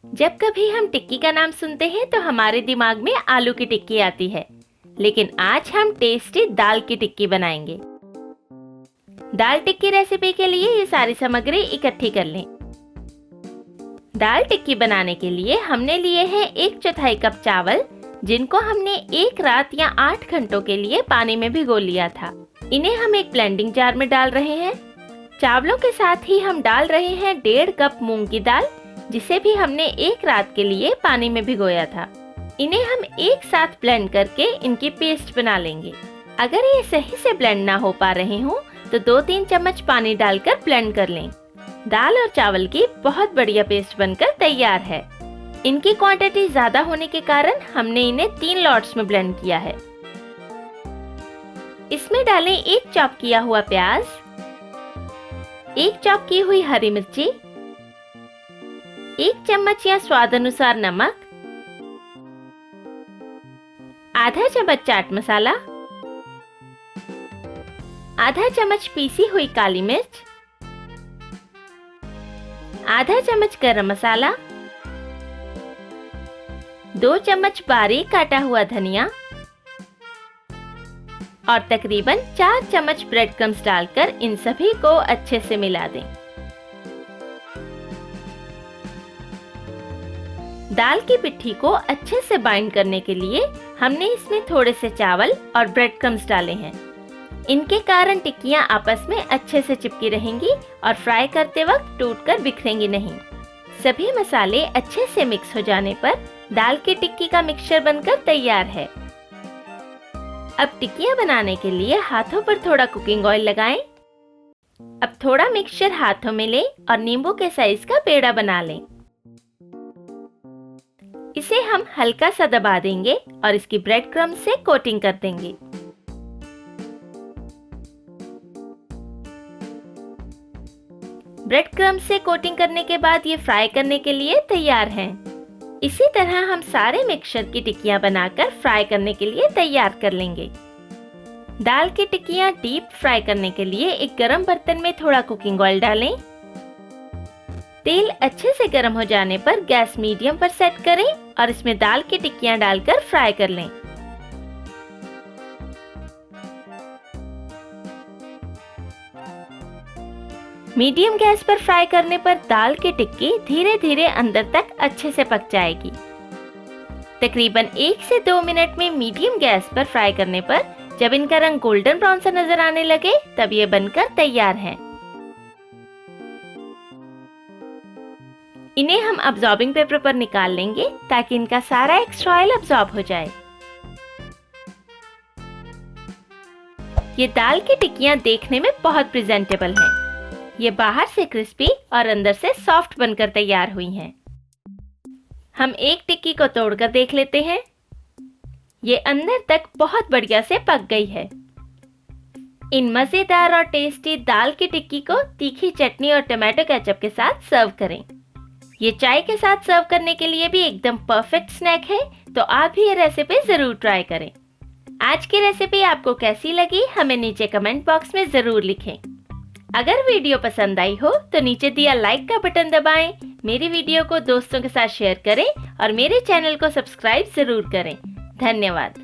जब कभी हम टिक्की का नाम सुनते हैं तो हमारे दिमाग में आलू की टिक्की आती है, लेकिन आज हम टेस्टी दाल की टिक्की बनाएंगे। दाल टिक्की रेसिपी के लिए ये सारी सामग्री इकट्ठी कर लें। दाल टिक्की बनाने के लिए हमने लिए हैं 1/4 कप चावल, जिनको हमने एक रात या 8 घंटों के लिए पानी में भिगो लिया था। इन्हें हम एक ब्लेंडिंग जार में डाल रहे हैं। चावलों के साथ ही हम डाल रहे हैं 1.5 कप मूंग की दाल, जिसे भी हमने एक रात के लिए पानी में भिगोया था। इन्हें हम एक साथ ब्लेंड करके इनकी पेस्ट बना लेंगे। अगर ये सही से ब्लेंड ना हो पा रहे हो तो 2-3 चम्मच पानी डालकर ब्लेंड कर लें। दाल और चावल की बहुत बढ़िया पेस्ट बनकर तैयार है। इनकी क्वांटिटी ज्यादा होने के कारण हमने इन्हें 3 लॉट्स में ब्लेंड किया है। इसमें डालें 1 चॉप किया हुआ प्याज, 1 चॉप की हुई हरी मिर्ची, 1 चम्मच या स्वाद अनुसार नमक, आधा चम्मच चाट मसाला, आधा चम्मच पीसी हुई काली मिर्च, आधा चम्मच गरम मसाला, 2 चम्मच बारीक काटा हुआ धनिया और तकरीबन 4 चम्मच ब्रेड क्रम्स डालकर इन सभी को अच्छे से मिला दें। दाल की पिट्ठी को अच्छे से बाइंड करने के लिए हमने इसमें थोड़े से चावल और ब्रेड क्रम्स डाले हैं। इनके कारण टिक्कियां आपस में अच्छे से चिपकी रहेंगी और फ्राई करते वक्त टूटकर बिखरेंगी नहीं। सभी मसाले अच्छे से मिक्स हो जाने पर दाल की टिक्की का मिक्सचर बनकर तैयार है। अब टिक्कियां बनाने के लिए हाथों पर थोड़ा कुकिंग ऑयल लगाएं। अब थोड़ा मिक्सचर हाथों में लें और नींबू के साइज का पेड़ा बना लें। इसे हम हल्का सा दबा देंगे और इसकी ब्रेड क्रम्ब से कोटिंग कर देंगे। ब्रेड क्रम्ब से कोटिंग करने के बाद ये फ्राई करने के लिए तैयार हैं। इसी तरह हम सारे मिक्सचर की टिक्कियां बनाकर फ्राई करने के लिए तैयार कर लेंगे। दाल की टिक्कियां डीप फ्राई करने के लिए एक गरम बर्तन में थोड़ा कुकिंग ऑयल डालें। तेल अच्छे से गर्म हो जाने पर गैस मीडियम पर सेट करें और इसमें दाल की टिक्कियां डालकर फ्राई कर लें। मीडियम गैस पर फ्राई करने पर दाल की टिक्की धीरे धीरे अंदर तक अच्छे से पक जाएगी। तकरीबन 1 से 2 मिनट में मीडियम गैस पर फ्राई करने पर जब इनका रंग गोल्डन ब्राउन सा नजर आने लगे तब ये बनकर तैयार हैं। इन्हें हम अब्सॉर्बिंग पेपर पर निकाल लेंगे ताकि इनका सारा एक्स्ट्रा ऑयल अब्सॉर्ब हो जाए। ये दाल की टिक्कियां देखने में बहुत प्रेजेंटेबल हैं। ये बाहर से क्रिस्पी और अंदर से सॉफ्ट बनकर तैयार हुई हैं। हम एक टिक्की को तोड़कर देख लेते हैं। ये अंदर तक बहुत बढ़िया से पक गई है। इन मजेदार और टेस्टी दाल की टिक्की को तीखी चटनी और टमाटो केचप के साथ सर्व करें। ये चाय के साथ सर्व करने के लिए भी एकदम परफेक्ट स्नैक है, तो आप भी ये रेसिपी जरूर ट्राई करें। आज की रेसिपी आपको कैसी लगी हमें नीचे कमेंट बॉक्स में जरूर लिखें। अगर वीडियो पसंद आई हो तो नीचे दिया लाइक का बटन दबाएं, मेरी वीडियो को दोस्तों के साथ शेयर करें और मेरे चैनल को सब्सक्राइब जरूर करें। धन्यवाद।